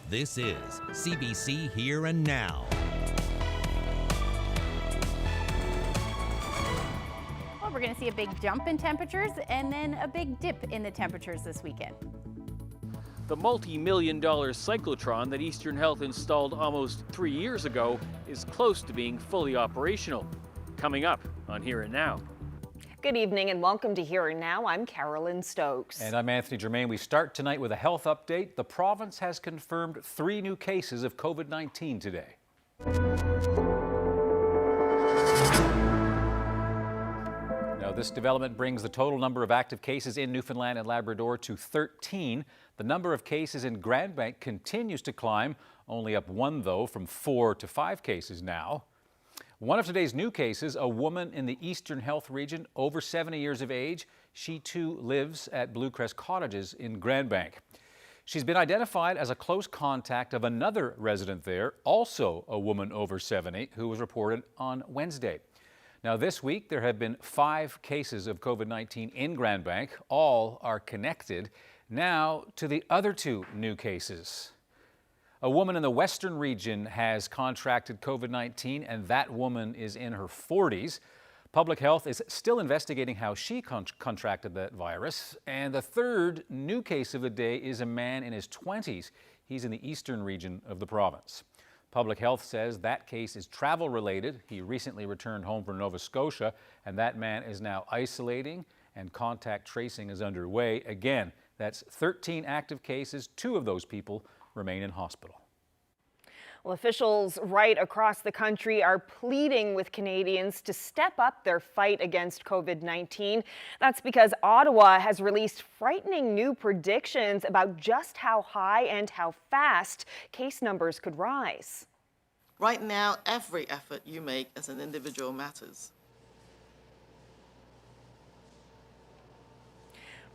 This is CBC Here and Now. Well, we're going to see a big jump in temperatures and then a big dip in the temperatures this weekend. The multi-million-dollar cyclotron that Eastern Health installed almost 3 years ago is close to being fully operational. Coming up on Here and Now. Good evening and welcome to Here and Now. I'm Carolyn Stokes. And I'm Anthony Germain. We start tonight with a health update. The province has confirmed 3 new cases of COVID-19 today. Now, this development brings the total number of active cases in Newfoundland and Labrador to 13. The number of cases in Grand Bank continues to climb, only up 1 though, from 4 to 5 cases now. One of today's new cases, a woman in the Eastern Health region, over 70 years of age. She too lives at Blue Crest Cottages in Grand Bank. She's been identified as a close contact of another resident there, also a woman over 70, who was reported on Wednesday. Now this week there have been 5 cases of COVID-19 in Grand Bank. All are connected. Now to the other 2 new cases. A woman in the western region has contracted COVID-19, and that woman is in her 40s. Public Health is still investigating how she contracted that virus. And the 3rd new case of the day is a man in his 20s. He's in the eastern region of the province. Public Health says that case is travel-related. He recently returned home from Nova Scotia, and that man is now isolating, and contact tracing is underway. Again, that's 13 active cases. 2 of those people remain in hospital. Well, officials right across the country are pleading with Canadians to step up their fight against COVID-19. That's because Ottawa has released frightening new predictions about just how high and how fast case numbers could rise. Right now, every effort you make as an individual matters.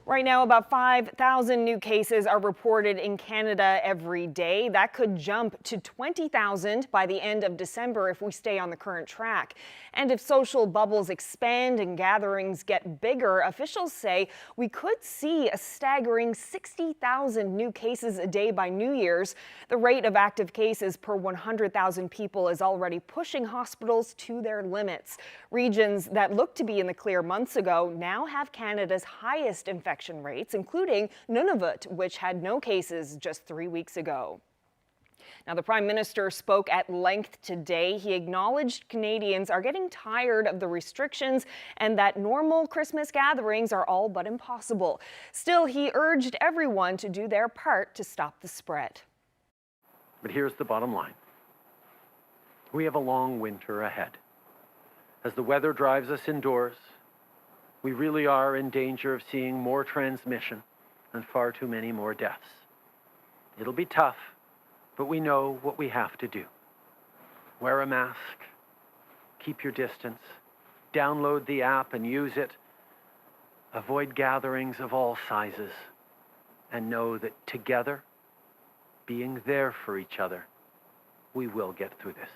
Right now, about 5,000 new cases are reported in Canada every day. That could jump to 20,000 by the end of December if we stay on the current track. And if social bubbles expand and gatherings get bigger, officials say we could see a staggering 60,000 new cases a day by New Year's. The rate of active cases per 100,000 people is already pushing hospitals to their limits. Regions that looked to be in the clear months ago now have Canada's highest infection rates, including Nunavut, which had no cases just 3 weeks ago. Now, the Prime Minister spoke at length today. He acknowledged Canadians are getting tired of the restrictions and that normal Christmas gatherings are all but impossible. Still, he urged everyone to do their part to stop the spread. But here's the bottom line. We have a long winter ahead. As the weather drives us indoors, we really are in danger of seeing more transmission and far too many more deaths. It'll be tough, but we know what we have to do. Wear a mask, keep your distance, download the app and use it, avoid gatherings of all sizes, and know that together, being there for each other, we will get through this.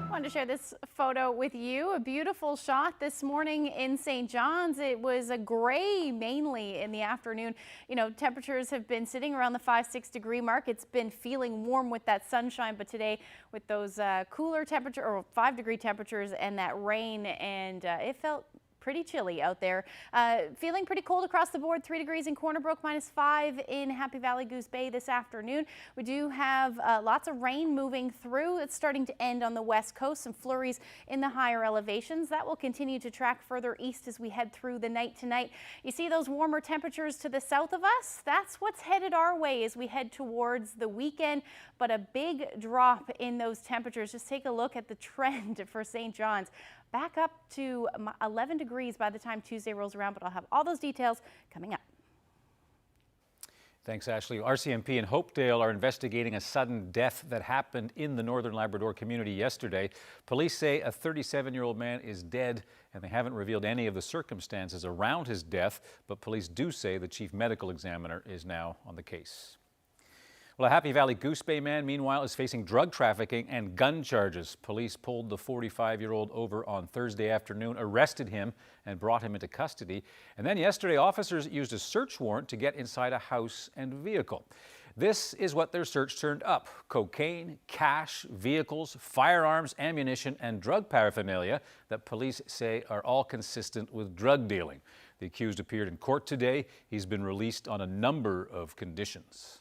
I wanted to share this photo with you. A beautiful shot this morning in St. John's. It was a gray mainly in the afternoon. You know, temperatures have been sitting around the 5-6 degree mark. It's been feeling warm with that sunshine, but today with those cooler temperature or 5 degree temperatures and that rain, and it felt pretty chilly out there. Feeling pretty cold across the board. 3 degrees in Corner Brook, -5 in Happy Valley Goose Bay this afternoon. We do have lots of rain moving through. It's starting to end on the west coast. Some flurries in the higher elevations. That will continue to track further east as we head through the night tonight. You see those warmer temperatures to the south of us? That's what's headed our way as we head towards the weekend, but a big drop in those temperatures. Just take a look at the trend for St. John's. Back up to 11 degrees by the time Tuesday rolls around, but I'll have all those details coming up. Thanks, Ashley. RCMP and Hopedale are investigating a sudden death that happened in the Northern Labrador community yesterday. Police say a 37-year-old man is dead, and they haven't revealed any of the circumstances around his death, but police do say the chief medical examiner is now on the case. Well, Well, a Happy Valley Goose Bay man, meanwhile, is facing drug trafficking and gun charges. Police pulled the 45-year-old over on Thursday afternoon, arrested him, and brought him into custody. And then yesterday, officers used a search warrant to get inside a house and vehicle. This is what their search turned up: cocaine, cash, vehicles, firearms, ammunition, and drug paraphernalia that police say are all consistent with drug dealing. The accused appeared in court today. He's been released on a number of conditions.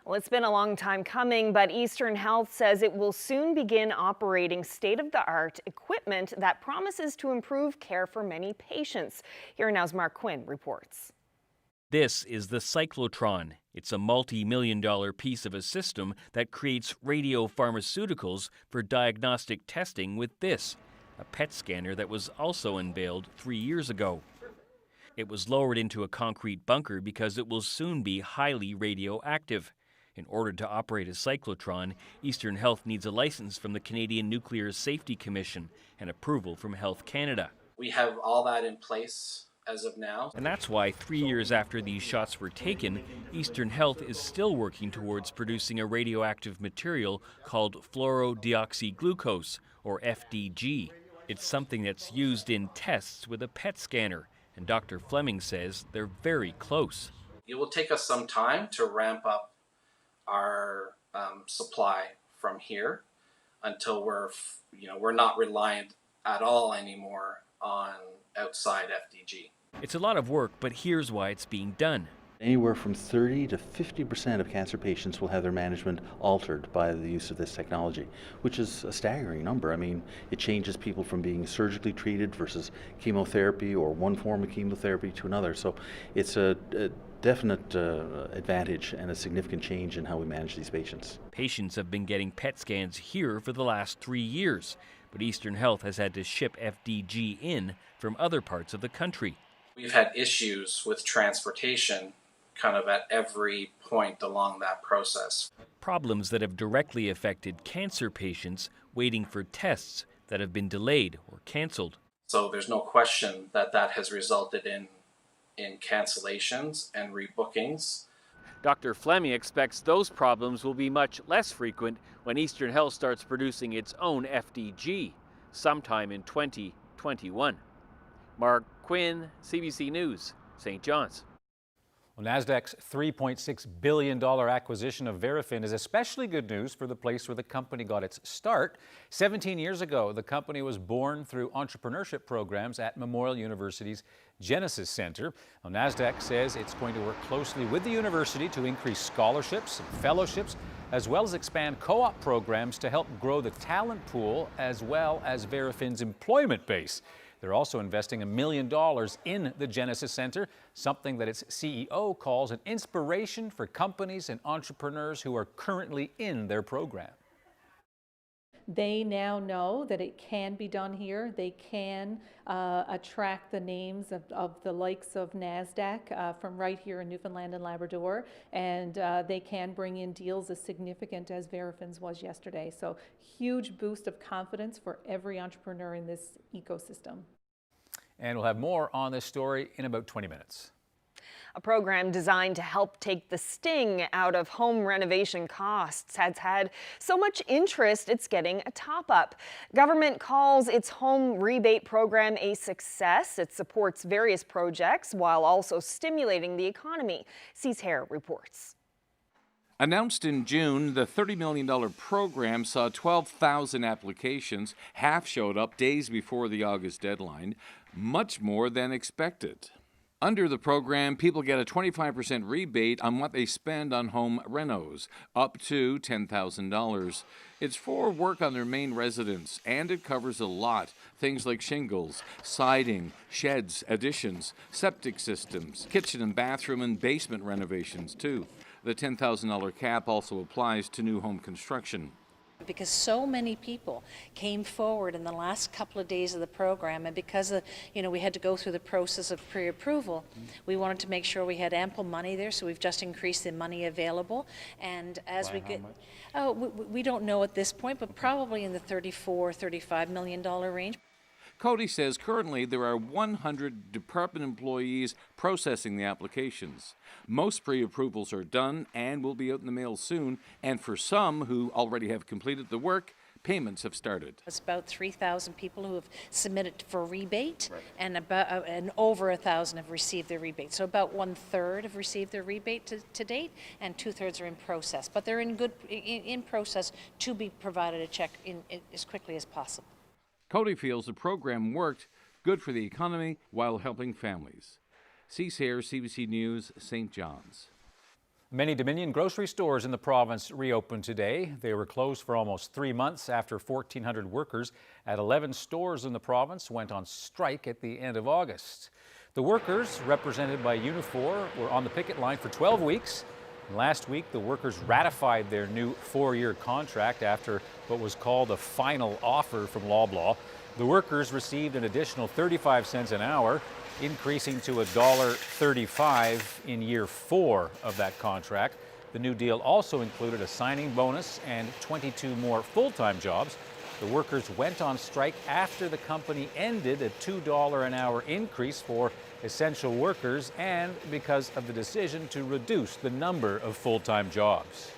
Well, it's been a long time coming, but Eastern Health says it will soon begin operating state-of-the-art equipment that promises to improve care for many patients. Here now's Mark Quinn reports. This is the cyclotron. It's a multi-million-dollar piece of a system that creates radiopharmaceuticals for diagnostic testing with this, a PET scanner that was also unveiled 3 years ago. It was lowered into a concrete bunker because it will soon be highly radioactive. In order to operate a cyclotron, Eastern Health needs a license from the Canadian Nuclear Safety Commission and approval from Health Canada. We have all that in place as of now. And that's why 3 years after these shots were taken, Eastern Health is still working towards producing a radioactive material called fluorodeoxyglucose, or FDG. It's something that's used in tests with a PET scanner, and Dr. Fleming says they're very close. It will take us some time to ramp up our supply from here until we're not reliant at all anymore on outside FDG. It's a lot of work, but here's why it's being done. Anywhere from 30 to 50% of cancer patients will have their management altered by the use of this technology, which is a staggering number. I mean, it changes people from being surgically treated versus chemotherapy or one form of chemotherapy to another. So it's a definite advantage and a significant change in how we manage these patients. Patients have been getting PET scans here for the last 3 years, but Eastern Health has had to ship FDG in from other parts of the country. We've had issues with transportation kind of at every point along that process. Problems that have directly affected cancer patients waiting for tests that have been delayed or canceled. So there's no question that that has resulted in cancellations and rebookings. Dr. Fleming expects those problems will be much less frequent when Eastern Health starts producing its own FDG sometime in 2021. Mark Quinn, CBC News, St. John's. Well, NASDAQ's $3.6 billion acquisition of Verafin is especially good news for the place where the company got its start. 17 years ago, the company was born through entrepreneurship programs at Memorial University's Genesis Center. Well, NASDAQ says it's going to work closely with the university to increase scholarships and fellowships, as well as expand co-op programs to help grow the talent pool as well as Verafin's employment base. They're also investing $1 million in the Genesis Center, something that its CEO calls an inspiration for companies and entrepreneurs who are currently in their program. They now know that it can be done here. They can attract the names of the likes of NASDAQ from right here in Newfoundland and Labrador, and they can bring in deals as significant as Verafin's was yesterday. So huge boost of confidence for every entrepreneur in this ecosystem. And we'll have more on this story in about 20 minutes. A program designed to help take the sting out of home renovation costs has had so much interest it's getting a top-up. Government calls its home rebate program a success. It supports various projects while also stimulating the economy. C's Hare reports. Announced in June, the $30 million program saw 12,000 applications. Half showed up days before the August deadline, much more than expected. Under the program, people get a 25% rebate on what they spend on home renos, up to $10,000. It's for work on their main residence, and it covers a lot. Things like shingles, siding, sheds, additions, septic systems, kitchen and bathroom and basement renovations, too. The $10,000 cap also applies to new home construction. Because so many people came forward in the last couple of days of the program, and because we had to go through the process of pre-approval, we wanted to make sure we had ample money there, so we've just increased the money available. And as we get, we don't know at this point, but probably in the $34-35 million range. Cody says currently there are 100 department employees processing the applications. Most pre-approvals are done and will be out in the mail soon, and for some who already have completed the work, payments have started. It's about 3,000 people who have submitted for rebate, and over 1,000 have received their rebate. So about 1/3 have received their rebate to date, and 2/3 are in process. But they're in process to be provided a check as quickly as possible. Cody feels the program worked, good for the economy while helping families. Cease here, CBC News, St. John's. Many Dominion grocery stores in the province reopened today. They were closed for almost 3 months after 1,400 workers at 11 stores in the province went on strike at the end of August. The workers, represented by Unifor, were on the picket line for 12 weeks. Last week, the workers ratified their new 4-year contract after what was called a final offer from Loblaw. The workers received an additional 35 cents an hour, increasing to $1.35 in year 4 of that contract. The new deal also included a signing bonus and 22 more full-time jobs. The workers went on strike after the company ended a $2 an hour increase for essential workers and because of the decision to reduce the number of full-time jobs.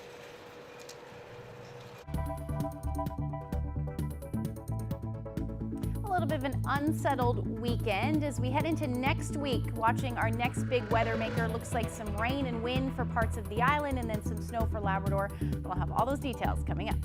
A little bit of an unsettled weekend as we head into next week. Watching our next big weather maker, looks like some rain and wind for parts of the island and then some snow for Labrador. We'll have all those details coming up.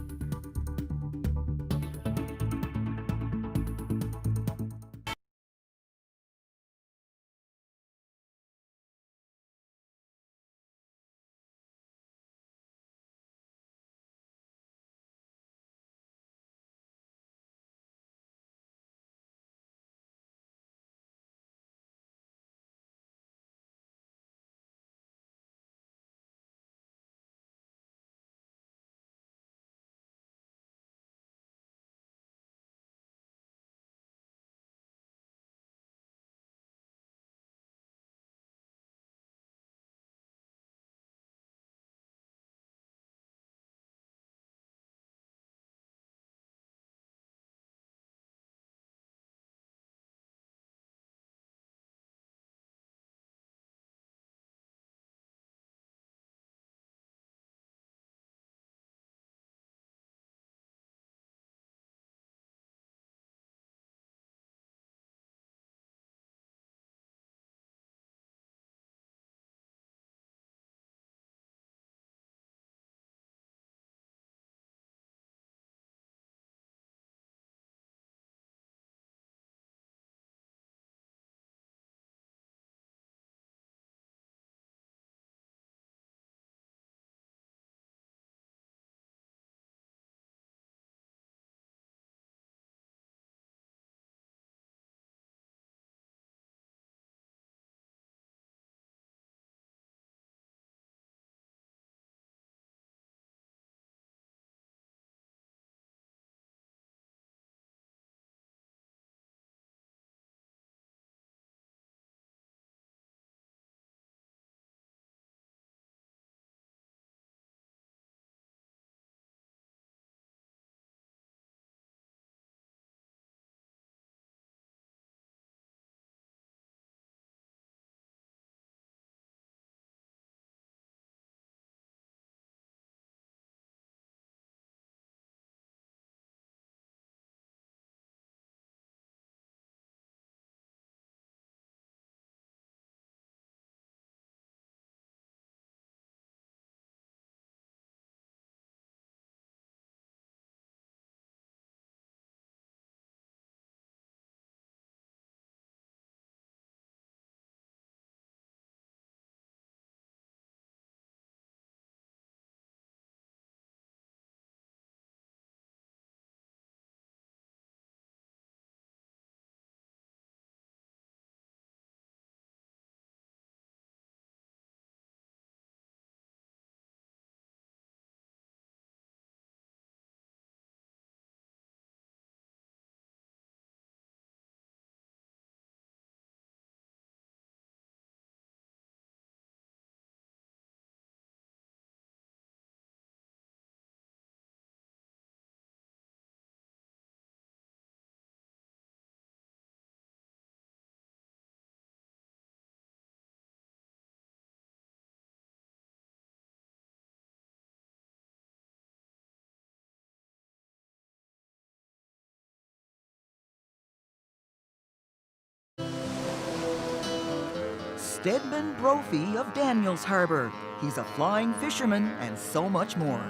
Stedman Brophy of Daniels Harbour. He's a flying fisherman and so much more.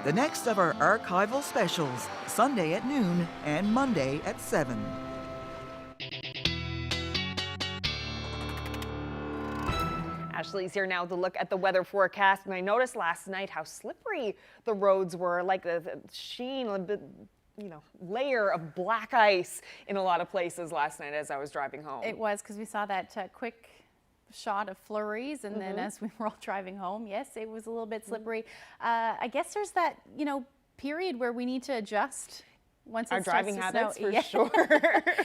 The next of our archival specials, Sunday at noon and Monday at 7. Ashley's here now to look at the weather forecast, and I noticed last night how slippery the roads were, like the sheen, a bit, layer of black ice in a lot of places last night as I was driving home. It was, because we saw that quick shot of flurries, and then as we were all driving home, yes, it was a little bit slippery. I guess there's that, period where we need to adjust. Once our driving habits, for sure.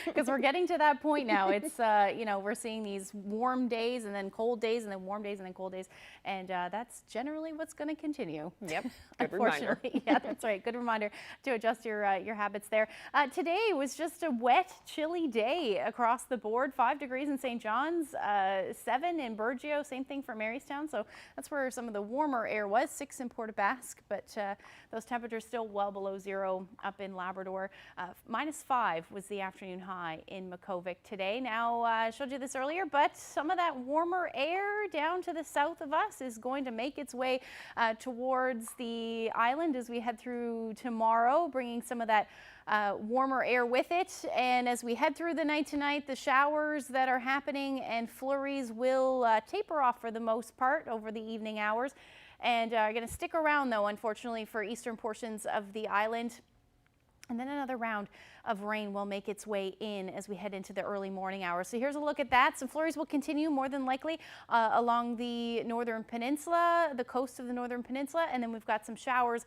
Because we're getting to that point now. It's, we're seeing these warm days and then cold days and then warm days and then cold days. And that's generally what's going to continue. Yep, good reminder. Yeah, that's right. Good reminder to adjust your habits there. Today was just a wet, chilly day across the board. 5 degrees in St. John's, 7 in Burgeo, same thing for Marystown. So that's where some of the warmer air was, 6 in Port aux Basques. But those temperatures still well below zero up in Labrador. -5 was the afternoon high in Mcgrath today. Now, I showed you this earlier, but some of that warmer air down to the south of us is going to make its way towards the island as we head through tomorrow, bringing some of that warmer air with it. And as we head through the night tonight, the showers that are happening and flurries will taper off for the most part over the evening hours, and are going to stick around, though, unfortunately, for eastern portions of the island. And then another round of rain will make its way in as we head into the early morning hours. So here's a look at that. Some flurries will continue more than likely along the northern peninsula, the coast of the northern peninsula, and then we've got some showers,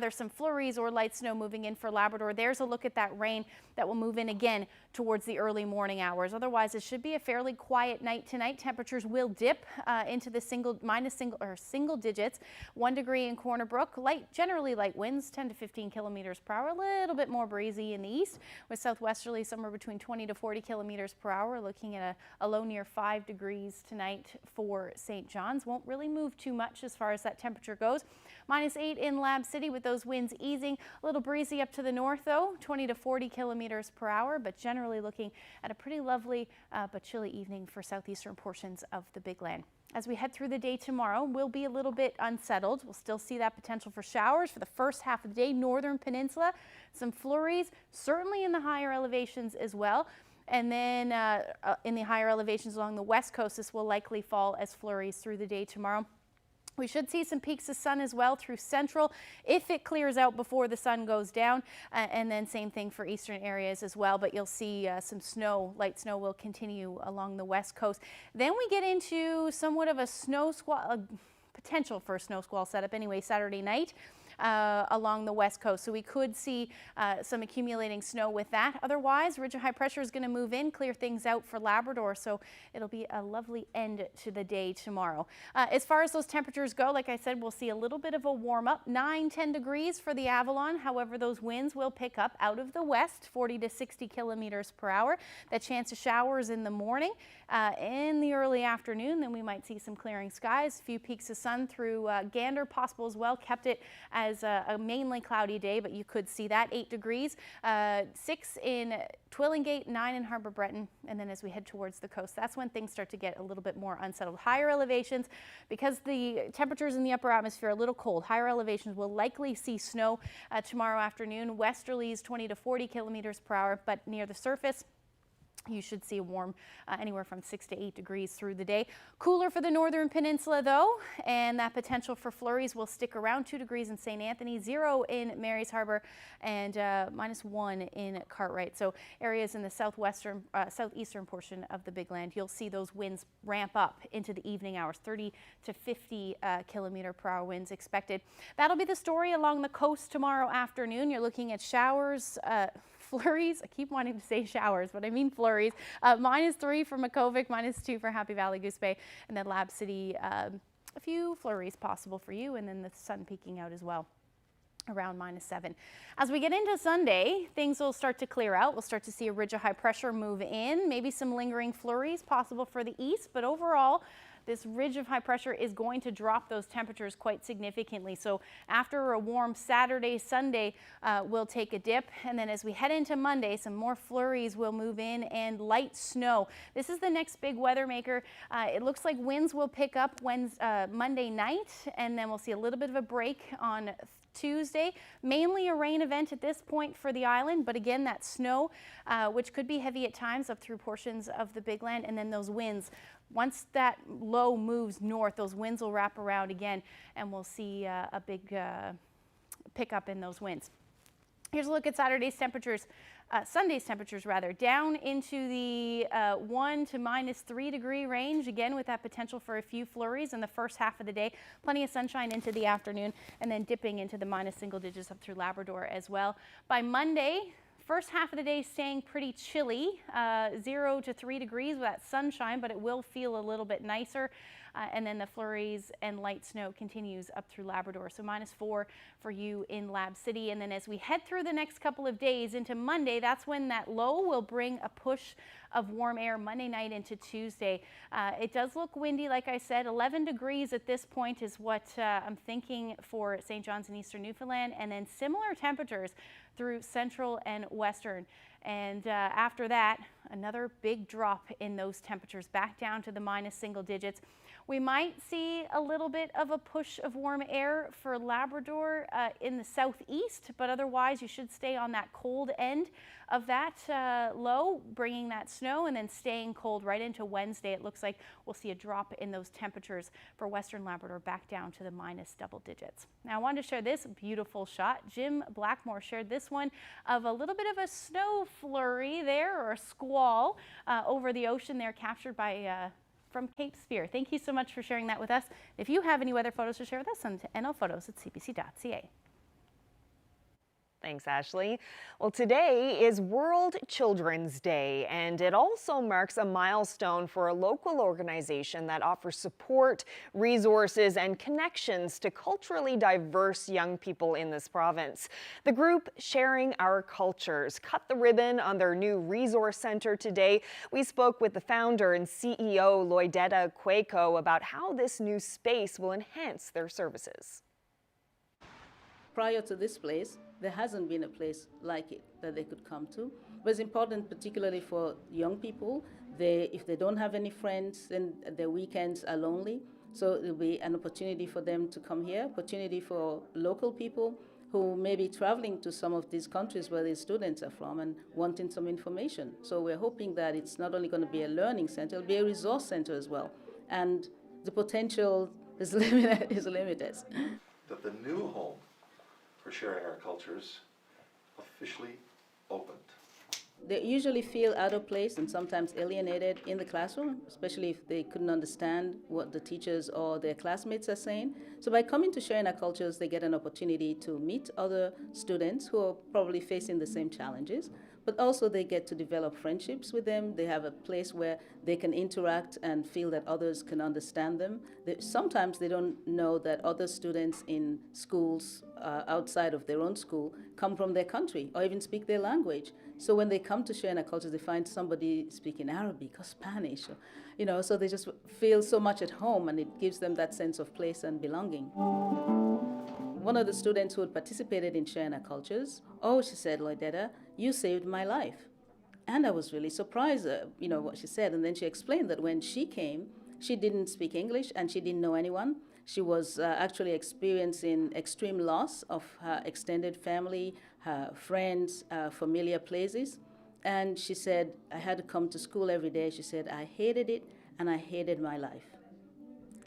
some flurries or light snow moving in for Labrador. There's a look at that rain that will move in again towards the early morning hours. Otherwise, it should be a fairly quiet night tonight. Temperatures will dip into the single digits. 1 degree in Corner Brook. Generally light winds, 10 to 15 kilometers per hour. A little bit more breezy in the east, with southwesterly somewhere between 20 to 40 kilometers per hour. Looking at a low near 5 degrees tonight for St. John's. Won't really move too much as far as that temperature goes. -8 in Lab City with those winds easing. A little breezy up to the north, though, 20 to 40 kilometers per hour, but generally looking at a pretty lovely but chilly evening for southeastern portions of the Big Land. As we head through the day tomorrow, we'll be a little bit unsettled. We'll still see that potential for showers for the first half of the day. Northern Peninsula, some flurries, certainly in the higher elevations as well. And then in the higher elevations along the west coast, this will likely fall as flurries through the day tomorrow. We should see some peaks of sun as well through central if it clears out before the sun goes down, and then same thing for eastern areas as well, but you'll see some snow, light snow will continue along the west coast. Then we get into somewhat of a snow squall, potential for a snow squall setup anyway Saturday night. Along the west coast. So we could see some accumulating snow with that. Otherwise, ridge of high pressure is going to move in, clear things out for Labrador. So it'll be a lovely end to the day tomorrow. As far as those temperatures go, like I said, we'll see a little bit of a warm up, 9-10 degrees for the Avalon. However, those winds will pick up out of the west, 40 to 60 kilometers per hour. That chance of showers in the morning, in the early afternoon. Then we might see some clearing skies, a few peaks of sun through Gander possible as well. Kept it as a mainly cloudy day, but you could see that. 8 degrees, 6 in Twillingate, 9 in Harbour Breton, and then as we head towards the coast, that's when things start to get a little bit more unsettled. Higher elevations, because the temperatures in the upper atmosphere are a little cold, higher elevations will likely see snow tomorrow afternoon. Westerlies 20 to 40 kilometers per hour, but near the surface, you should see a warm anywhere from 6 to 8 degrees through the day. Cooler for the northern peninsula, though, and that potential for flurries will stick around. 2 degrees in St. Anthony, 0 in Mary's Harbour, and -1 in Cartwright. So areas in the southeastern portion of the Big Land, you'll see those winds ramp up into the evening hours, 30 to 50 kilometer per hour winds expected. That'll be the story along the coast tomorrow afternoon. You're looking at showers, flurries. I keep wanting to say showers, but I mean flurries. -3 for Mcgrath, -2 for Happy Valley Goose Bay, and then Lab City, a few flurries possible for you, and then the sun peeking out as well around -7. As we get into Sunday, things will start to clear out. We'll start to see a ridge of high pressure move in, maybe some lingering flurries possible for the east, but overall, this ridge of high pressure is going to drop those temperatures quite significantly. So after a warm Saturday, Sunday, we'll take a dip. And then as we head into Monday, some more flurries will move in and light snow. This is the next big weather maker. It looks like winds will pick up Monday night, and then we'll see a little bit of a break on Tuesday. Mainly a rain event at this point for the island, but again, that snow, which could be heavy at times up through portions of the Big Land, and then those winds. Once that low moves north, those winds will wrap around again, and we'll see a big pickup in those winds. Here's a look at Saturday's temperatures. Sunday's temperatures rather, down into the 1 to -3 degree range, again with that potential for a few flurries in the first half of the day. Plenty of sunshine into the afternoon, and then dipping into the minus single digits up through Labrador as well. By Monday, first half of the day staying pretty chilly, 0 to 3 degrees with that sunshine, but it will feel a little bit nicer. And then the flurries and light snow continues up through Labrador. So -4 for you in Lab City. And then as we head through the next couple of days into Monday, that's when that low will bring a push of warm air Monday night into Tuesday. It does look windy, like I said. 11 degrees at this point is what I'm thinking for St. John's and Eastern Newfoundland. And then similar temperatures through central and western. And after that, another big drop in those temperatures back down to the minus single digits. We might see a little bit of a push of warm air for Labrador in the southeast, but otherwise you should stay on that cold end of that low, bringing that snow and then staying cold right into Wednesday. It looks like we'll see a drop in those temperatures for Western Labrador back down to the minus double digits. Now I wanted to share this beautiful shot. Jim Blackmore shared this one of a little bit of a snow flurry there, or a squall over the ocean there, captured by from Cape Spear. Thank you so much for sharing that with us. If you have any weather photos to share with us, send to nlphotos@cbc.ca. Thanks, Ashley. Well, today is World Children's Day, and it also marks a milestone for a local organization that offers support, resources, and connections to culturally diverse young people in this province. The group Sharing Our Cultures cut the ribbon on their new resource center today. We spoke with the founder and CEO, Loidetta Quaco, about how this new space will enhance their services. Prior to this place, there hasn't been a place like it that they could come to. But it's important, particularly for young people. If they don't have any friends, then their weekends are lonely. So it'll be an opportunity for them to come here, opportunity for local people who may be traveling to some of these countries where these students are from and wanting some information. So we're hoping that it's not only going to be a learning center, it'll be a resource center as well. And the potential is limited. That the new home for Sharing Our Cultures officially opened. They usually feel out of place and sometimes alienated in the classroom, especially if they couldn't understand what the teachers or their classmates are saying. So by coming to Sharing Our Cultures, they get an opportunity to meet other students who are probably facing the same challenges, but also they get to develop friendships with them. They have a place where they can interact and feel that others can understand them. Sometimes they don't know that other students in schools outside of their own school come from their country or even speak their language. So when they come to Sharing Our Cultures, they find somebody speaking Arabic or Spanish, or, so they just feel so much at home, and it gives them that sense of place and belonging. One of the students who had participated in Sharing Our Cultures, she said, Loidetta, you saved my life. And I was really surprised, what she said. And then she explained that when she came, she didn't speak English and she didn't know anyone. She was actually experiencing extreme loss of her extended family, her friends, familiar places. And she said, I had to come to school every day. She said, I hated it and I hated my life.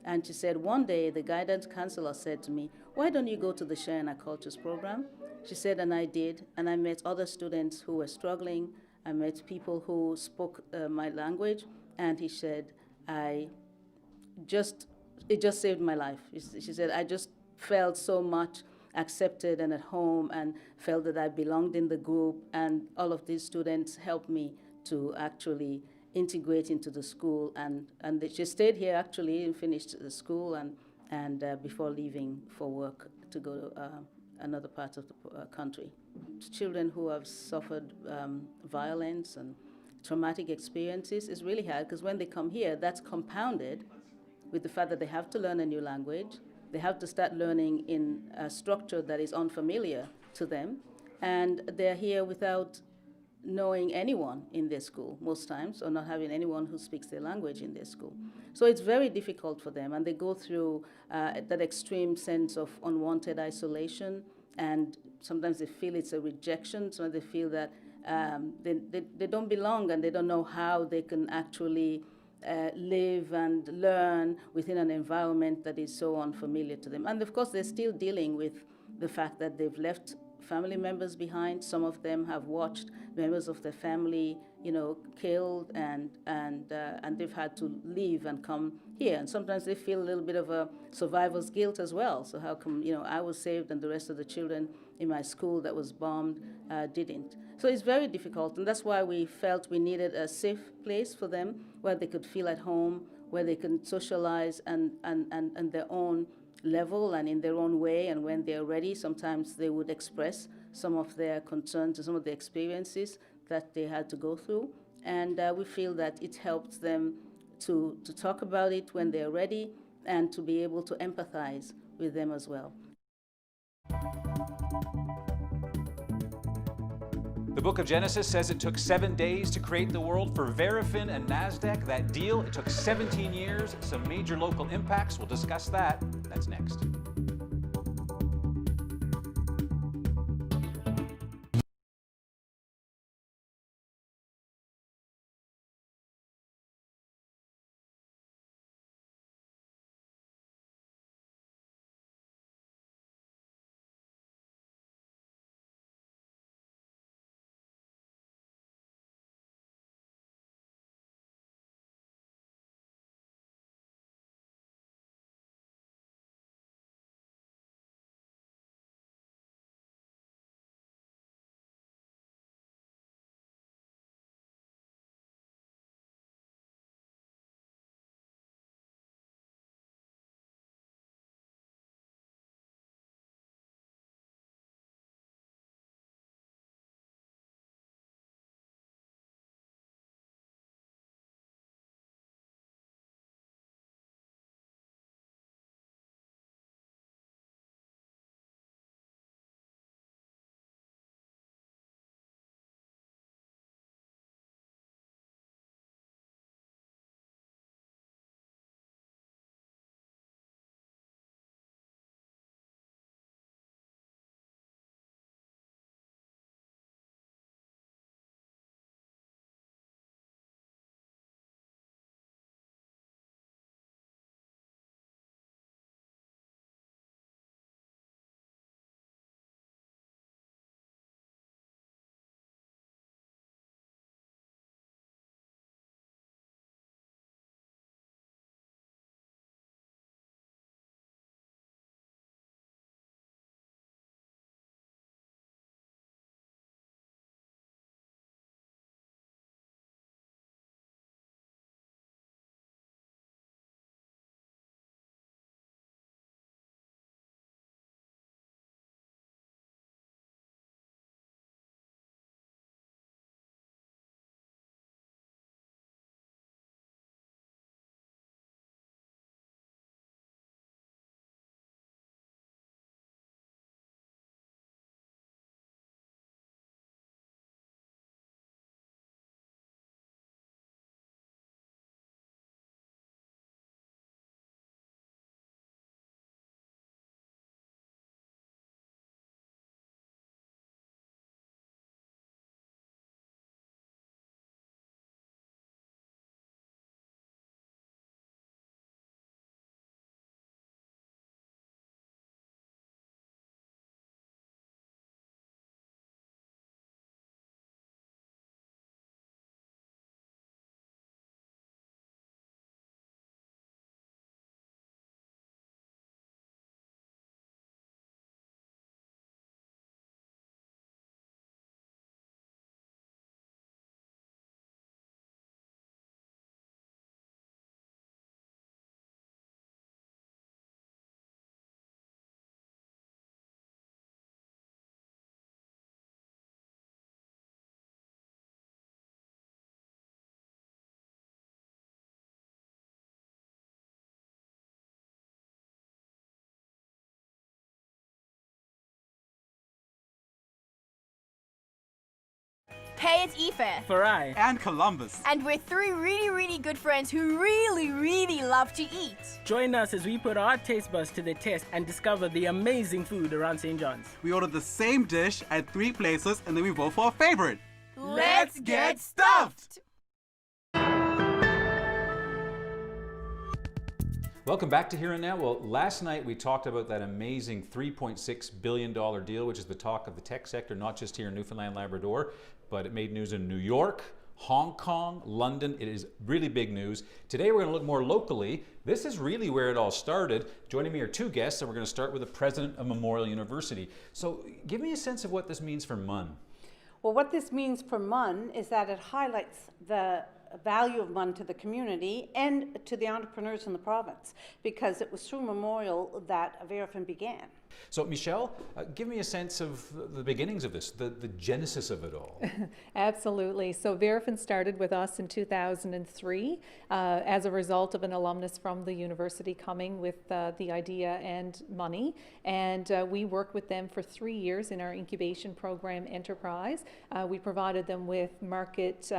And she said, one day the guidance counselor said to me, why don't you go to the Sharing Our Cultures program? She said, and I did. And I met other students who were struggling. I met people who spoke my language. And he said, it just saved my life. She said, I just felt so much accepted and at home and felt that I belonged in the group. And all of these students helped me to actually integrate into the school. And she stayed here actually and finished the school and before leaving for work to go to another part of the country. Children who have suffered violence and traumatic experiences is really hard, because when they come here, that's compounded with the fact that they have to learn a new language. They have to start learning in a structure that is unfamiliar to them. And they're here without knowing anyone in their school most times, or not having anyone who speaks their language in their school. So it's very difficult for them, and they go through that extreme sense of unwanted isolation, and sometimes they feel it's a rejection, so they feel that they don't belong, and they don't know how they can actually live and learn within an environment that is so unfamiliar to them. And of course, they're still dealing with the fact that they've left family members behind. Some of them have watched members of their family, killed, and they've had to leave and come here. And sometimes they feel a little bit of a survivor's guilt as well. So how come, I was saved and the rest of the children in my school that was bombed didn't? So it's very difficult, and that's why we felt we needed a safe place for them where they could feel at home, where they can socialize and their own level and in their own way, and when they're ready, sometimes they would express some of their concerns and some of the experiences that they had to go through. And we feel that it helps them to talk about it when they're ready and to be able to empathize with them as well. The book of Genesis says it took 7 days to create the world. For Verafin and NASDAQ, that deal, it took 17 years. Some major local impacts. We'll discuss that. That's next. Hey, it's Aoife. Farai. And Columbus. And we're three really good friends who really love to eat. Join us as we put our taste buds to the test and discover the amazing food around St. John's. We ordered the same dish at 3 places and then we vote for our favorite. Let's get stuffed! Welcome back to Here and Now. Well, last night we talked about that amazing $3.6 billion deal, which is the talk of the tech sector, not just here in Newfoundland and Labrador, but it made news in New York, Hong Kong, London. It is really big news. Today we're going to look more locally. This is really where it all started. Joining me are 2 guests, and we're going to start with the president of Memorial University. So give me a sense of what this means for MUN. Well, what this means for MUN is that it highlights the value of MUN to the community and to the entrepreneurs in the province, because it was through Memorial that Verafin began. So Michelle, give me a sense of the beginnings of this, the genesis of it all. Absolutely. So Verafin started with us in 2003 as a result of an alumnus from the university coming with the idea and money. And we worked with them for 3 years in our incubation program Enterprise. We provided them with market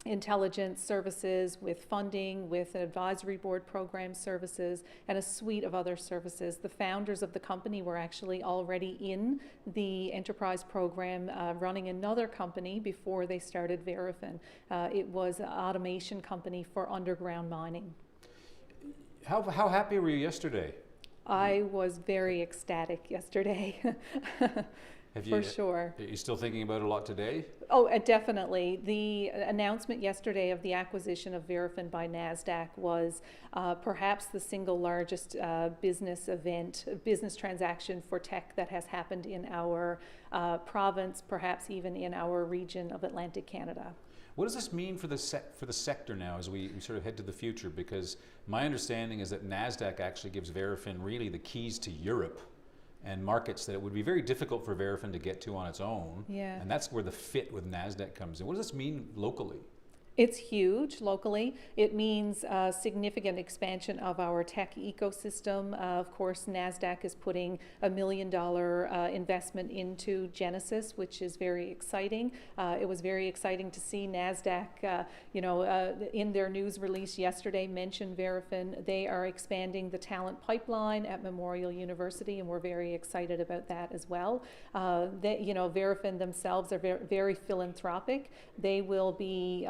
intelligence services, with funding, with an advisory board program services, and a suite of other services. The founders of the company were actually already in the enterprise program running another company before they started Verafin. It was an automation company for underground mining. How happy were you yesterday? I was very ecstatic yesterday. For sure. Are you still thinking about it a lot today? Oh, definitely. The announcement yesterday of the acquisition of Verafin by NASDAQ was perhaps the single largest business transaction for tech that has happened in our province, perhaps even in our region of Atlantic Canada. What does this mean for the sector now as we sort of head to the future? Because my understanding is that NASDAQ actually gives Verafin really the keys to Europe and markets that it would be very difficult for Verafin to get to on its own. Yeah. And that's where the fit with NASDAQ comes in. What does this mean locally? It's huge locally. It means significant expansion of our tech ecosystem. Of course, NASDAQ is putting $1 million investment into Genesis, which is very exciting. It was very exciting to see NASDAQ, in their news release yesterday mention Verafin. They are expanding the talent pipeline at Memorial University, and we're very excited about that as well. Verafin themselves are very philanthropic. They will be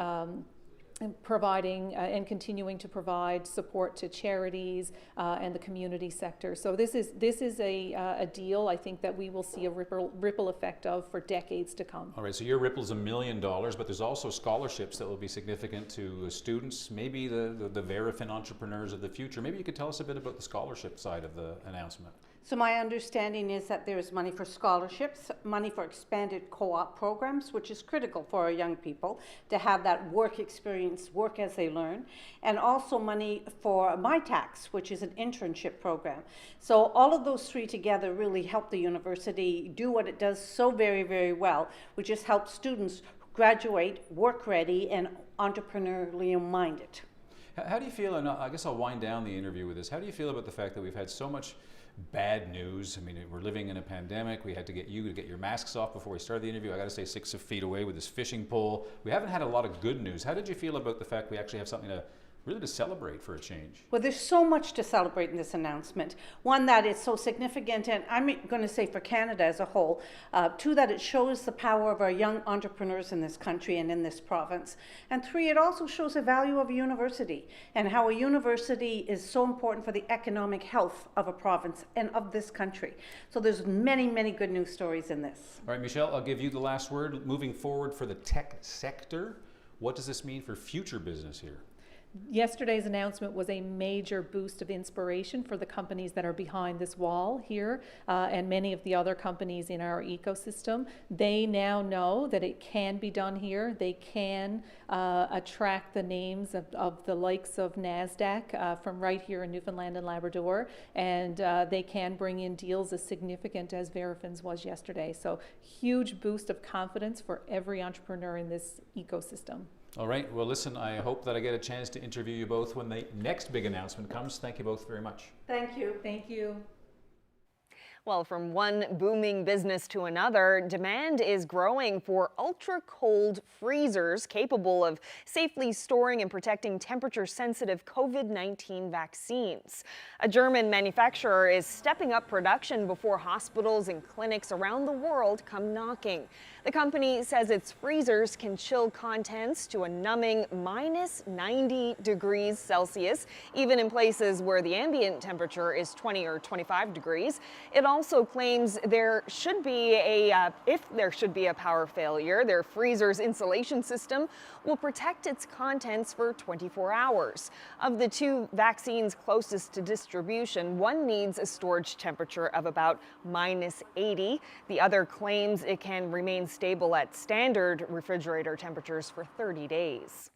providing and continuing to provide support to charities and the community sector. So this is a deal I think that we will see a ripple effect of for decades to come. All right, so your ripple is $1 million, but there's also scholarships that will be significant to students, maybe the Verafin entrepreneurs of the future. Maybe you could tell us a bit about the scholarship side of the announcement. So my understanding is that there is money for scholarships, money for expanded co-op programs, which is critical for our young people to have that work experience, work as they learn, and also money for MyTax, which is an internship program. So all of those 3 together really help the university do what it does so very well, which is help students graduate work ready and entrepreneurially minded. How do you feel, and I guess I'll wind down the interview with this, how do you feel about the fact that we've had so much bad news? I mean, we're living in a pandemic. We had to get you to get your masks off before we started the interview. I got to stay 6 feet away with this fishing pole. We haven't had a lot of good news. How did you feel about the fact we actually have something to really celebrate for a change? Well, there's so much to celebrate in this announcement. One, that it's so significant, and I'm going to say for Canada as a whole. 2, that it shows the power of our young entrepreneurs in this country and in this province. And 3, it also shows the value of a university and how a university is so important for the economic health of a province and of this country. So there's many good news stories in this. All right, Michelle, I'll give you the last word. Moving forward for the tech sector, what does this mean for future business here? Yesterday's announcement was a major boost of inspiration for the companies that are behind this wall here and many of the other companies in our ecosystem. They now know that it can be done here. They can attract the names of the likes of NASDAQ from right here in Newfoundland and Labrador, and they can bring in deals as significant as Verafin's was yesterday. So huge boost of confidence for every entrepreneur in this ecosystem. All right, well listen, I hope that I get a chance to interview you both when the next big announcement comes. Thank you both very much. Thank you. Thank you. Well, from one booming business to another, demand is growing for ultra-cold freezers capable of safely storing and protecting temperature-sensitive COVID-19 vaccines. A German manufacturer is stepping up production before hospitals and clinics around the world come knocking. The company says its freezers can chill contents to a numbing minus 90 degrees Celsius, even in places where the ambient temperature is 20 or 25 degrees. It also claims if there should be a power failure, their freezer's insulation system will protect its contents for 24 hours. Of the two vaccines closest to distribution, one needs a storage temperature of about minus 80. The other claims it can remain stable at standard refrigerator temperatures for 30 days.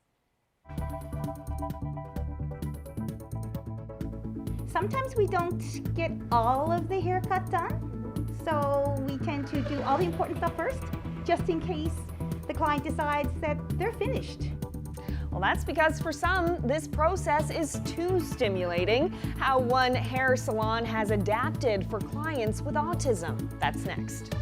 Sometimes we don't get all of the haircut done, so we tend to do all the important stuff first, just in case the client decides that they're finished. Well, that's because for some, this process is too stimulating. How one hair salon has adapted for clients with autism. That's next.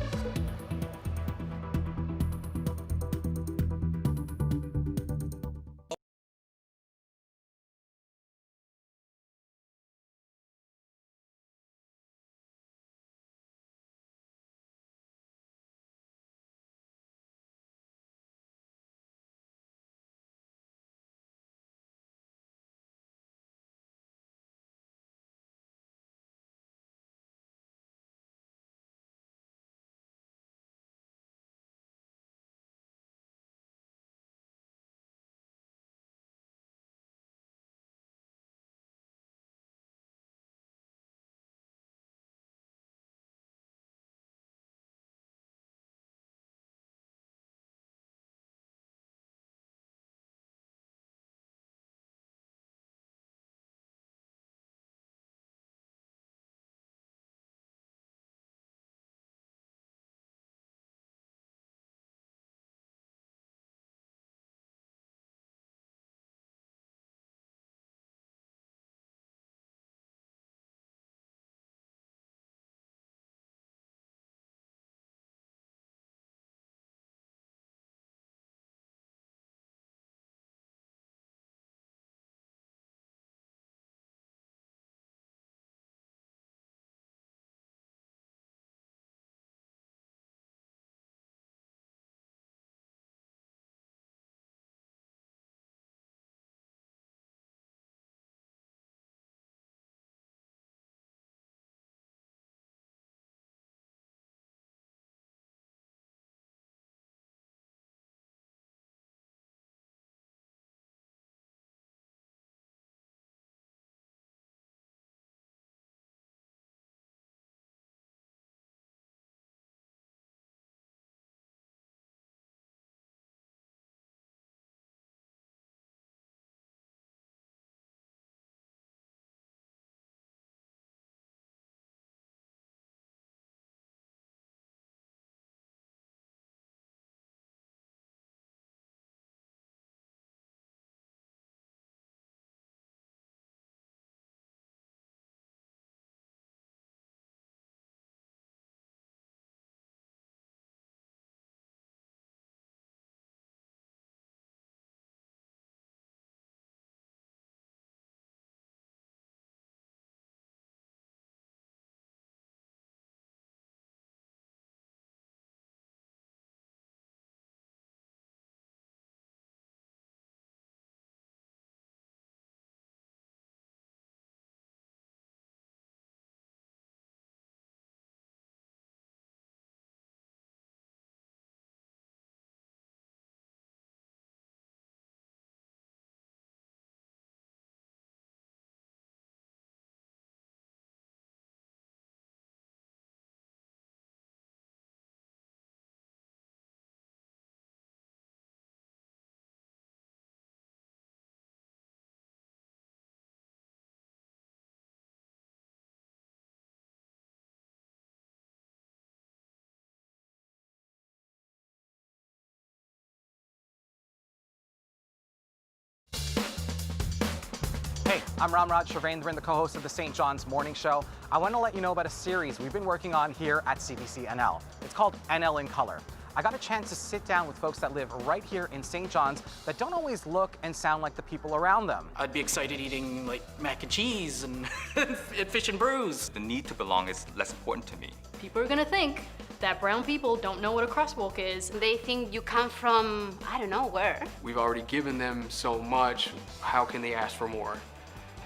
I'm Ramraj Shavendran, the co-host of the St. John's Morning Show. I want to let you know about a series we've been working on here at CBC NL. It's called NL in Color. I got a chance to sit down with folks that live right here in St. John's that don't always look and sound like the people around them. I'd be excited eating like mac and cheese and fish and brews. The need to belong is less important to me. People are gonna think that brown people don't know what a crosswalk is. They think you come from, I don't know where. We've already given them so much, how can they ask for more?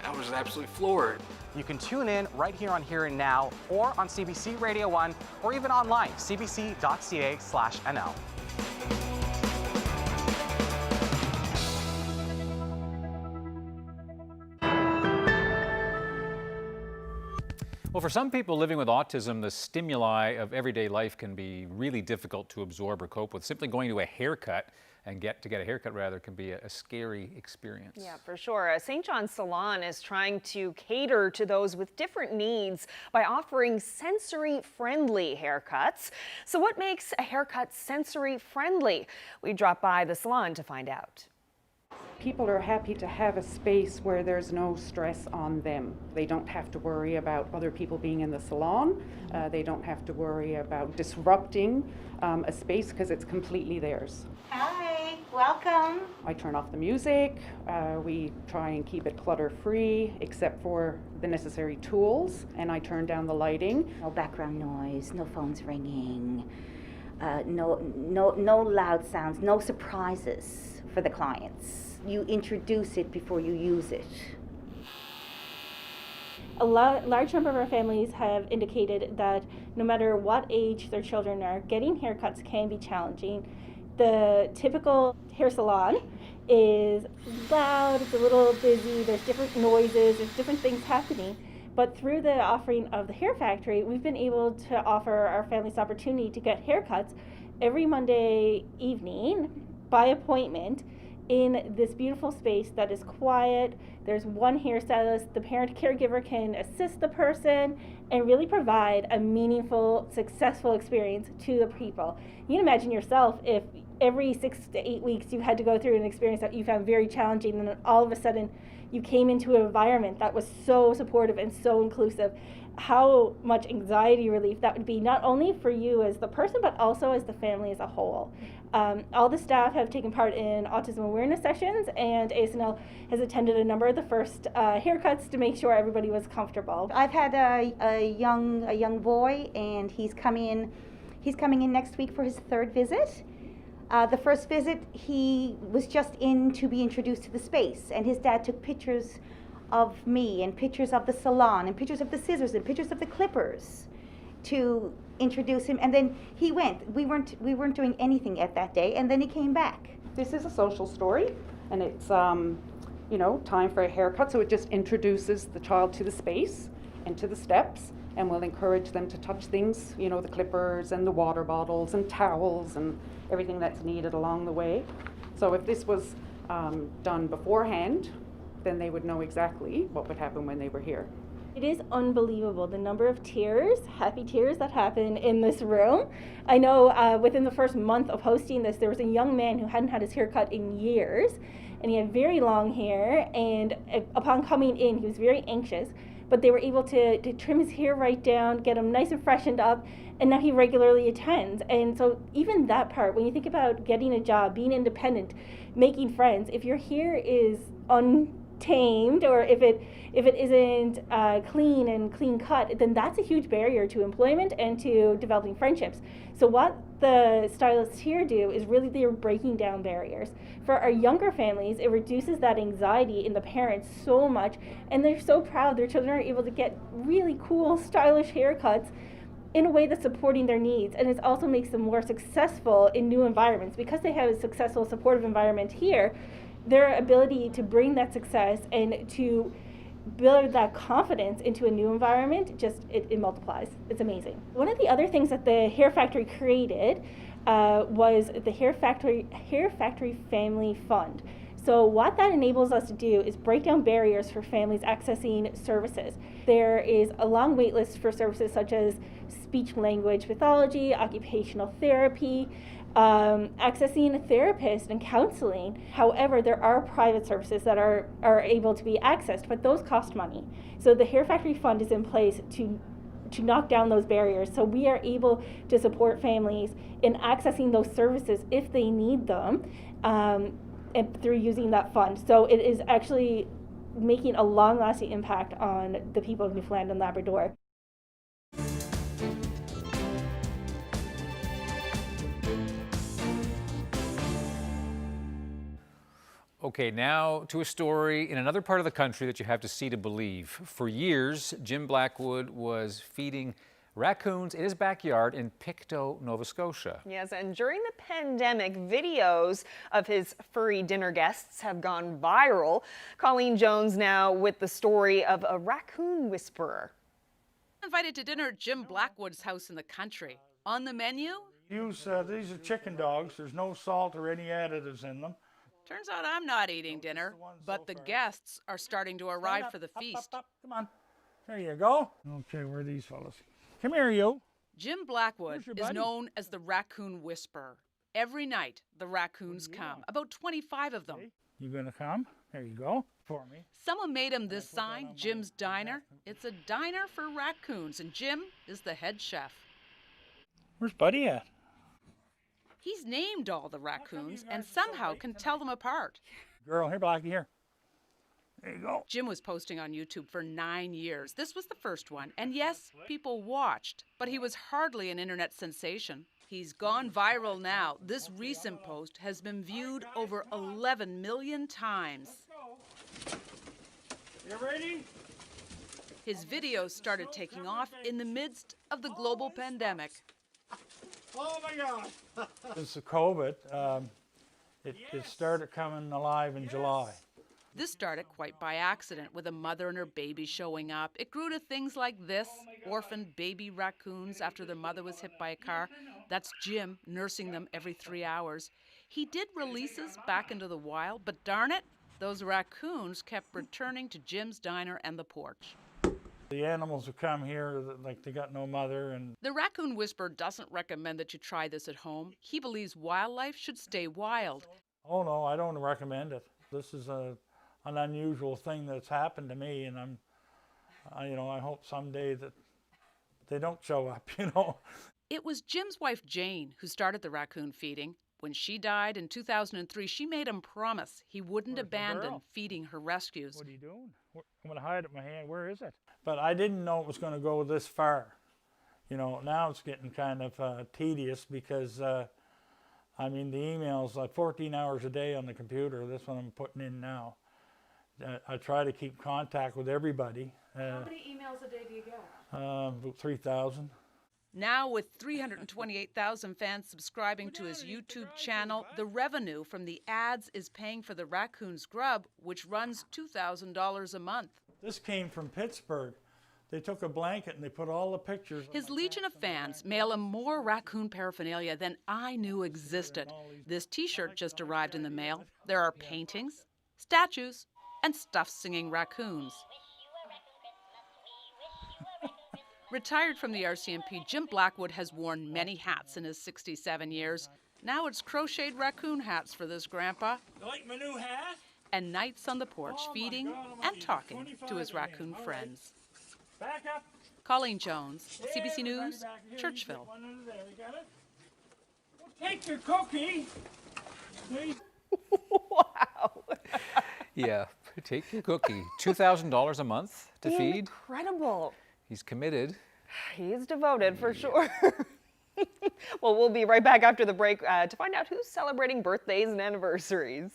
I was absolutely floored. You can tune in right here on Here and Now, or on CBC Radio 1, or even online, cbc.ca/NL. Well, for some people living with autism, the stimuli of everyday life can be really difficult to absorb or cope with. Simply going to a haircut and get a haircut rather can be a scary experience. Yeah, for sure. St. John's Salon is trying to cater to those with different needs by offering sensory-friendly haircuts. So what makes a haircut sensory-friendly? We dropped by the salon to find out. People are happy to have a space where there's no stress on them. They don't have to worry about other people being in the salon. They don't have to worry about disrupting a space because it's completely theirs. Hi, welcome. I turn off the music. We try and keep it clutter-free except for the necessary tools, and I turn down the lighting. No background noise, no phones ringing, no loud sounds, no surprises for the clients. You introduce it before you use it. A large number of our families have indicated that no matter what age their children are, getting haircuts can be challenging. The typical hair salon is loud, it's a little busy, there's different noises, there's different things happening. But through the offering of the Hair Factory, we've been able to offer our families the opportunity to get haircuts every Monday evening by appointment in this beautiful space that is quiet. There's one hairstylist. The parent caregiver can assist the person and really provide a meaningful, successful experience to the people. You can imagine yourself if every 6 to 8 weeks you had to go through an experience that you found very challenging, and then all of a sudden you came into an environment that was so supportive and so inclusive. How much anxiety relief that would be, not only for you as the person, but also as the family as a whole. All the staff have taken part in autism awareness sessions, and ASNL has attended a number of the first haircuts to make sure everybody was comfortable. I've had a young boy, and he's coming in next week for his 3rd visit. The first visit, he was just in to be introduced to the space, and his dad took pictures of me and pictures of the salon and pictures of the scissors and pictures of the clippers to introduce him, and then he went. We weren't doing anything at that day, and then he came back. This is a social story, and it's time for a haircut, so it just introduces the child to the space and to the steps, and we'll encourage them to touch things, the clippers and the water bottles and towels and everything that's needed along the way. So if this was done beforehand, then they would know exactly what would happen when they were here. It is unbelievable the number of tears, happy tears that happen in this room. I know within the first month of hosting this, there was a young man who hadn't had his hair cut in years, and he had very long hair, and upon coming in, he was very anxious, but they were able to trim his hair right down, get him nice and freshened up, and now he regularly attends. And so even that part, when you think about getting a job, being independent, making friends, if your hair is untamed, or if it isn't clean and clean cut, then that's a huge barrier to employment and to developing friendships. So what the stylists here do is really they're breaking down barriers. For our younger families, it reduces that anxiety in the parents so much, and they're so proud their children are able to get really cool, stylish haircuts in a way that's supporting their needs, and it also makes them more successful in new environments. Because they have a successful, supportive environment here, their ability to bring that success and to build that confidence into a new environment, it multiplies. It's amazing. One of the other things that the Hair Factory created was the Hair Factory Family Fund. So what that enables us to do is break down barriers for families accessing services. There is a long wait list for services such as speech language pathology, occupational therapy, accessing a therapist and counseling. However, there are private services that are able to be accessed, but those cost money. So the Hair Factory Fund is in place to knock down those barriers. So we are able to support families in accessing those services if they need them, and through using that fund. So it is actually making a long-lasting impact on the people of Newfoundland and Labrador. Okay, now to a story in another part of the country that you have to see to believe. For years, Jim Blackwood was feeding raccoons in his backyard in Pictou, Nova Scotia. Yes, and during the pandemic, videos of his furry dinner guests have gone viral. Colleen Jones now with the story of a raccoon whisperer. Invited to dinner at Jim Blackwood's house in the country. On the menu? These are chicken dogs. There's no salt or any additives in them. Turns out I'm not eating dinner, but the guests are starting to arrive for the feast. Come on. There you go. Okay, where are these fellas? Come here, you. Jim Blackwood is known as the Raccoon Whisperer. Every night, the raccoons come, about 25 of them. You gonna come? There you go. For me. Someone made him this sign, Jim's Diner. It's a diner for raccoons, and Jim is the head chef. Where's Buddy at? He's named all the raccoons and somehow can tell them apart. Girl, here, Blackie, here. There you go. Jim was posting on YouTube for 9 years. This was the first one. And yes, people watched, but he was hardly an internet sensation. He's gone viral now. This recent post has been viewed over 11 million times. You ready? His videos started taking off in the midst of the global pandemic. Oh my God! Since the COVID, it started coming alive in July. This started quite by accident, with a mother and her baby showing up. It grew to things like this, orphaned baby raccoons after their mother was hit by a car. That's Jim nursing them every 3 hours. He did releases back into the wild, but darn it, those raccoons kept returning to Jim's Diner and the porch. The animals who come here, like they got no mother. And the Raccoon Whisperer doesn't recommend that you try this at home. He believes wildlife should stay wild. Oh no, I don't recommend it. This is an unusual thing that's happened to me, and I hope someday that they don't show up, It was Jim's wife Jane who started the raccoon feeding. When she died in 2003, she made him promise he wouldn't abandon feeding her rescues. What are you doing? I'm going to hide it in my hand. Where is it? But I didn't know it was going to go this far. Now it's getting kind of tedious because, the emails, like 14 hours a day on the computer, this one I'm putting in now. I try to keep contact with everybody. How many emails a day do you get? About 3,000. Now, with 328,000 fans subscribing to his YouTube channel, the revenue from the ads is paying for the raccoon's grub, which runs $2,000 a month. This came from Pittsburgh. They took a blanket and they put all the pictures. His legion of fans mail him more raccoon paraphernalia than I knew existed. This T-shirt just arrived in the mail. There are paintings, statues, and stuffed singing raccoons. Retired from the RCMP, Jim Blackwood has worn many hats in his 67 years. Now it's crocheted raccoon hats for this grandpa. You like my new hat? And nights on the porch feeding and talking to his raccoon friends. Back up. Colleen Jones, CBC News, Churchville. Take your cookie. Wow. Yeah, take your cookie. $2,000 a month to feed. Incredible. He's committed. He's devoted for sure. Well, we'll be right back after the break to find out who's celebrating birthdays and anniversaries.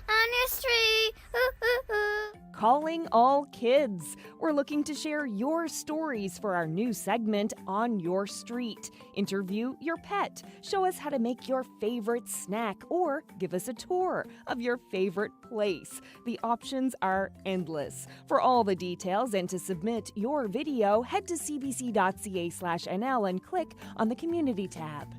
on your street. Calling all kids. We're looking to share your stories for our new segment, On Your Street. Interview your pet, show us how to make your favorite snack, or give us a tour of your favorite place. The options are endless. For all the details and to submit your video, head to cbc.ca/NL and click on the Community tab.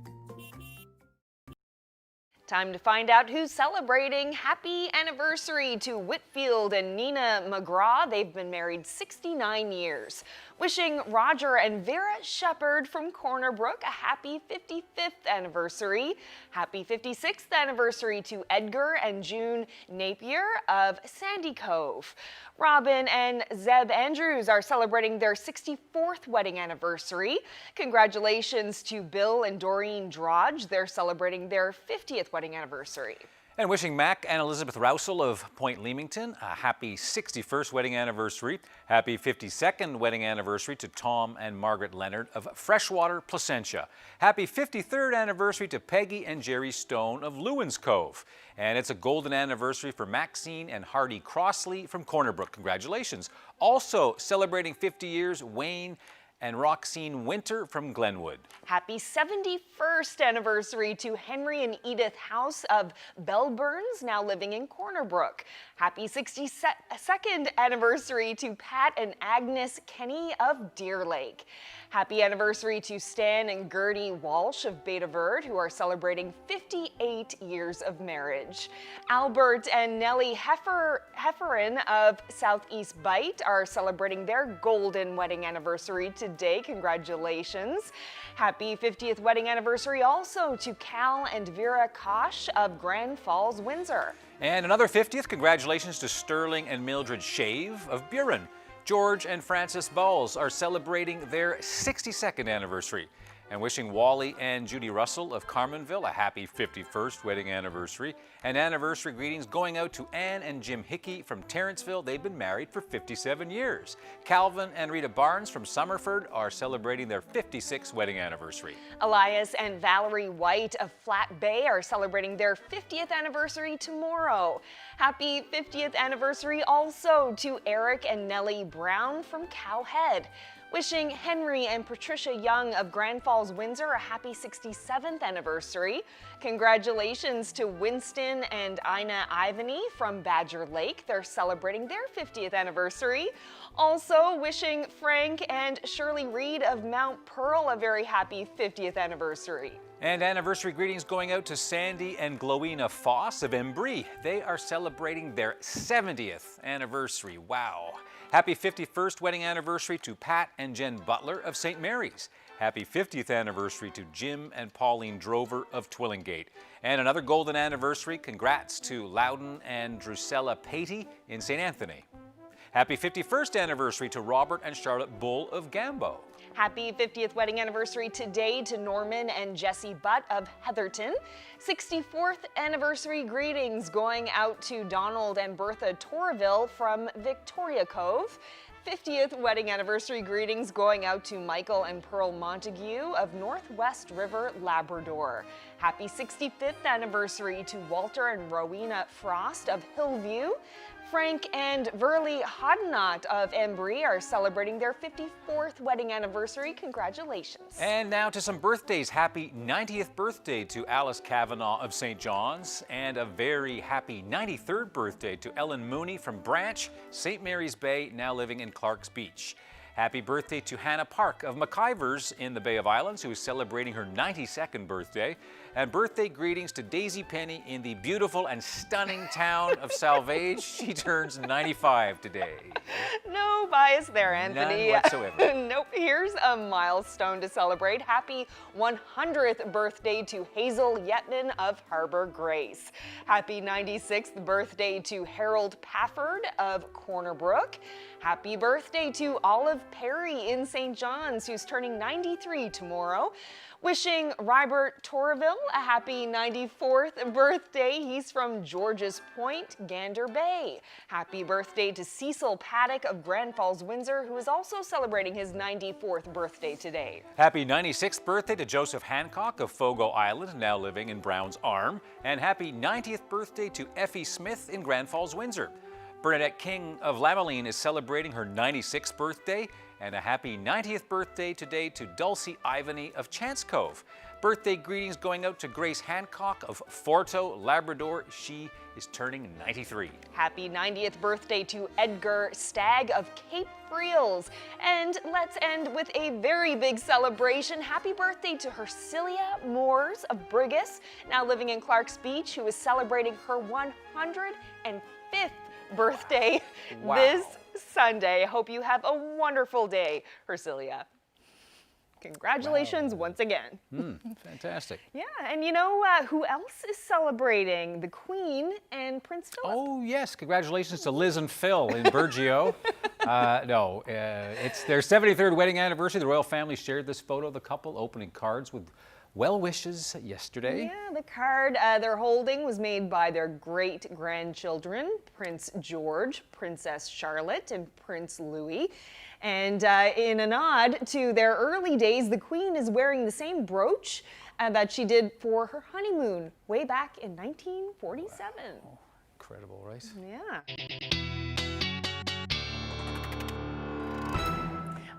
Time to find out who's celebrating. Happy anniversary to Whitfeild and Nina Mcgrath. They've been married 69 years. Wishing Roger and Vera Sheppard from Corner Brook a happy 55th anniversary. Happy 56th anniversary to Edgar and June Napier of Sandy Cove. Robin and Zeb Andrews are celebrating their 64th wedding anniversary. Congratulations to Bill and Doreen Drodge. They're celebrating their 50th wedding anniversary. And wishing Mac and Elizabeth Rowsell of Point Leamington a happy 61st wedding anniversary. Happy 52nd wedding anniversary to Tom and Margaret Leonard of Freshwater, Placentia. Happy 53rd anniversary to Peggy and Jerry Stone of Lewin's Cove. And it's a golden anniversary for Maxine and Hardy Crossley from Corner Brook. Congratulations. Also celebrating 50 years, Wayne and Roxine Winter from Glenwood. Happy 71st anniversary to Henry and Edith House of Bellburns, now living in Corner Brook. Happy 62nd anniversary to Pat and Agnes Kenny of Deer Lake. Happy anniversary to Stan and Gertie Walsh of Verde, who are celebrating 58 years of marriage. Albert and Nellie Hefferan of Southeast Bight are celebrating their golden wedding anniversary today. Congratulations. Happy 50th wedding anniversary also to Cal and Vera Coish of Grand Falls-Windsor. And another 50th, congratulations to Sterling and Mildred Shave of Buren. George and Frances Bowles are celebrating their 62nd anniversary. And wishing Wally and Judy Russell of Carmenville a happy 51st wedding anniversary. And anniversary greetings going out to Anne and Jim Hickey from Terrenceville. They've been married for 57 years. Calvin and Rita Barnes from Summerford are celebrating their 56th wedding anniversary. Elias and Valerie White of Flat Bay are celebrating their 50th anniversary tomorrow. Happy 50th anniversary also to Eric and Nellie Brown from Cowhead. Wishing Henry and Patricia Young of Grand Falls-Windsor a happy 67th anniversary. Congratulations to Winston and Ina Ivany from Badger Lake. They're celebrating their 50th anniversary. Also wishing Frank and Shirley Reed of Mount Pearl a very happy 50th anniversary. And anniversary greetings going out to Sandy and Glowina Foss of Embry. They are celebrating their 70th anniversary. Wow. Happy 51st wedding anniversary to Pat and Jen Butler of St. Mary's. Happy 50th anniversary to Jim and Pauline Drover of Twillingate. And another golden anniversary, congrats to Loudon and Drusella Patey in St. Anthony. Happy 51st anniversary to Robert and Charlotte Bull of Gambo. Happy 50th wedding anniversary today to Norman and Jessie Butt of Heatherton. 64th anniversary greetings going out to Donald and Bertha Torville from Victoria Cove. 50th wedding anniversary greetings going out to Michael and Pearl Montague of Northwest River, Labrador. Happy 65th anniversary to Walter and Rowena Frost of Hillview. Frank and Verly Hodnott of Embry are celebrating their 54th wedding anniversary. Congratulations. And now to some birthdays. Happy 90th birthday to Alice Kavanaugh of St. John's, and a very happy 93rd birthday to Ellen Mooney from Branch, St. Mary's Bay, now living in Clark's Beach. Happy birthday to Hannah Park of McIvers in the Bay of Islands, who is celebrating her 92nd birthday. And birthday greetings to Daisy Penny in the beautiful and stunning town of Salvage. She turns 95 today. No bias there, Anthony. None whatsoever. Nope. Here's a milestone to celebrate. Happy 100th birthday to Hazel Yetman of Harbor Grace. Happy 96th birthday to Harold Pafford of Corner Brook. Happy birthday to Olive Perry in St. John's, who's turning 93 tomorrow. Wishing Rybert Torville a happy 94th birthday. He's from Georges Point, Gander Bay. Happy birthday to Cecil Paddock of Grand Falls-Windsor, who is also celebrating his 94th birthday today. Happy 96th birthday to Joseph Hancock of Fogo Island, now living in Brown's Arm. And happy 90th birthday to Effie Smith in Grand Falls-Windsor. Bernadette King of Lameline is celebrating her 96th birthday, and a happy 90th birthday today to Dulcie Ivany of Chance Cove. Birthday greetings going out to Grace Hancock of Forto, Labrador. She is turning 93. Happy 90th birthday to Edgar Stagg of Cape Friels. And let's end with a very big celebration. Happy birthday to Hercilia Moores of Brigus, now living in Clark's Beach, who is celebrating her 105th birthday this Sunday. Hope you have a wonderful day, Hercilia. Congratulations once again. Fantastic. Yeah, and you know who else is celebrating? The Queen and Prince Philip. Oh, yes. Congratulations to Liz and Phil in Burgeo. It's their 73rd wedding anniversary. The royal family shared this photo of the couple opening cards with well wishes yesterday. Yeah, the card they're holding was made by their great-grandchildren, Prince George, Princess Charlotte, and Prince Louis. And in a nod to their early days, the Queen is wearing the same brooch that she did for her honeymoon way back in 1947. Wow. Incredible, right? Yeah.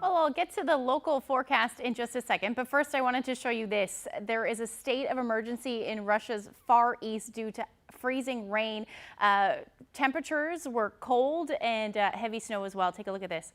Well, I'll get to the local forecast in just a second, but first I wanted to show you this. There is a state of emergency in Russia's Far East due to freezing rain. Temperatures were cold and heavy snow as well. Take a look at this.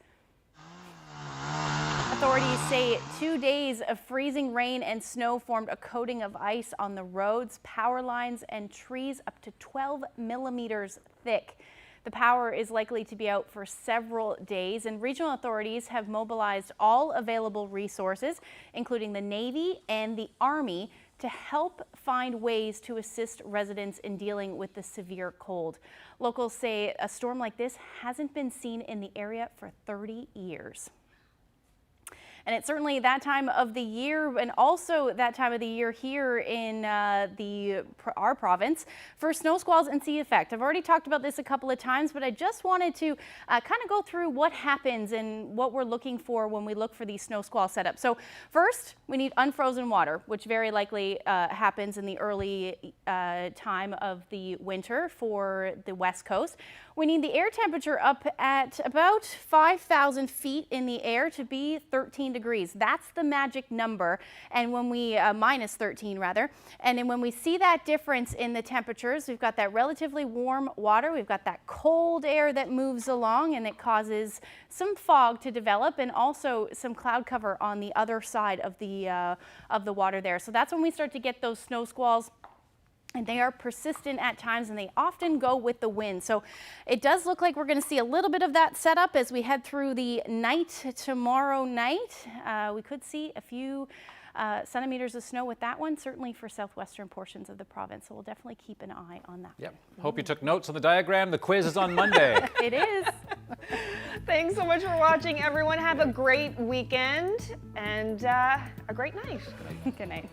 Authorities say 2 days of freezing rain and snow formed a coating of ice on the roads, power lines, and trees up to 12 millimeters thick. The power is likely to be out for several days, and regional authorities have mobilized all available resources, including the Navy and the Army, to help find ways to assist residents in dealing with the severe cold. Locals say a storm like this hasn't been seen in the area for 30 years. And it's certainly that time of the year, and also that time of the year here in our province for snow squalls and sea effect. I've already talked about this a couple of times, but I just wanted to kind of go through what happens and what we're looking for when we look for these snow squall setups. So first, we need unfrozen water, which very likely happens in the early time of the winter for the west coast. We need the air temperature up at about 5,000 feet in the air to be 13 degrees. That's the magic number. And when we, minus 13 rather. And then when we see that difference in the temperatures, we've got that relatively warm water, we've got that cold air that moves along and it causes some fog to develop and also some cloud cover on the other side of the water there. So that's when we start to get those snow squalls. And they are persistent at times, and they often go with the wind. So it does look like we're going to see a little bit of that setup as we head through the night tomorrow night. We could see a few centimeters of snow with that one, certainly for southwestern portions of the province. So we'll definitely keep an eye on that. Yep. Hope you took notes on the diagram. The quiz is on Monday. It is. Thanks so much for watching, everyone. Have a great weekend and a great night. Good night.